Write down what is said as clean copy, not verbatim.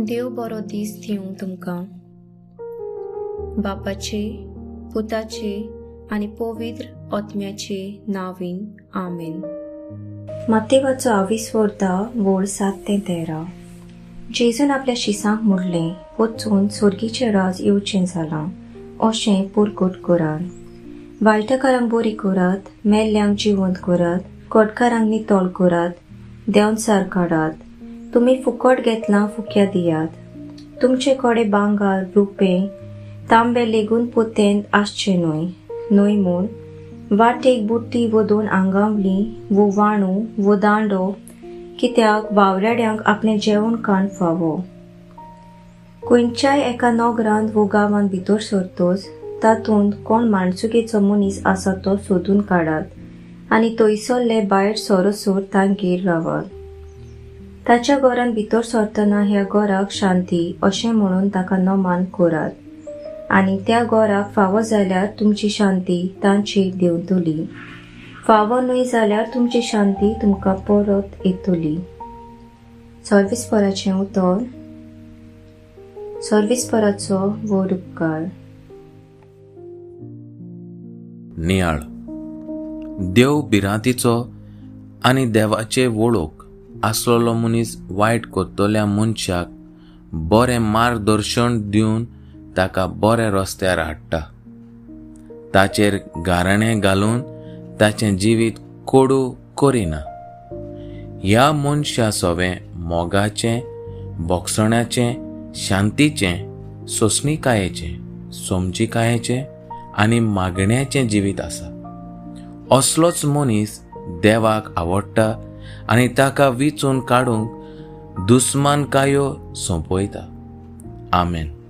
देव बरो दीस दिवं तुमकां. बापाचे, पुताचे आनी पवित्र आत्म्याचे नांवीन. आमेन. माथेवाचो 20 वोळ 7 ते 13. जेजून आपल्या xisank म्हणलें, वचून सोर्गीचें राज येवचें जालां अशें porgôtt करात. वायटकारांक बोरी करात, mel'leank जिवंत करात, koddkarank nitoll करात, devchar काडात. तुमी funkott ghetlam funkea दियात. तुमचे कडे bhangar, rupem, tambem लेगून पोतेंत आसचे न्हय म्हूण वाटेक बुट्टी वो 2 आंगावली वो वाणू वो दांडो, कित्याक वावड्याड्यांक आपलें jevonn-khann फावो. खंयच्याय एका नगरांत वो गांवांत भितर सरतोच तातूंत कोण माणसुकेचो मनीस आसा तो सोदून काडात आनी थंयसरले भायर सरसोर तांगेर रावात. ताच्या घरांत भितर सरतना ह्या घराक शांती अशें म्हणून ताका नमन करात आनी त्या घराक फावो जाल्यार तुमची शांती तांचेर देंवतली. फावो न्हय जाल्यार तुमची शांती तुमकां परत येतली. सर्विस्पराचें उतर. सर्विस्पराचो व्हड उपकार. नियाळ. देव भिरांतीचो आनी देवाचे वळख आसलोलो मनीस वायट करतल्या मनशाक बरें मार्गदर्शन दिवन ताका बऱ्या रस्त्यार हाडटा. ताचेर गाराणें घालून ताचें जिवीत कोडू करिना. ह्या मनशा सवें मोगाचें, भोगसण्याचें, शांतीचें, सोंसणीकायेचें, समजिकायेचें आनी मागण्याचें जिवीत आसा. असलोच मनीस देवाक आवडटा आनी ताका विचून काडूंक दुस्मानकायो सोंपयता. आमेन.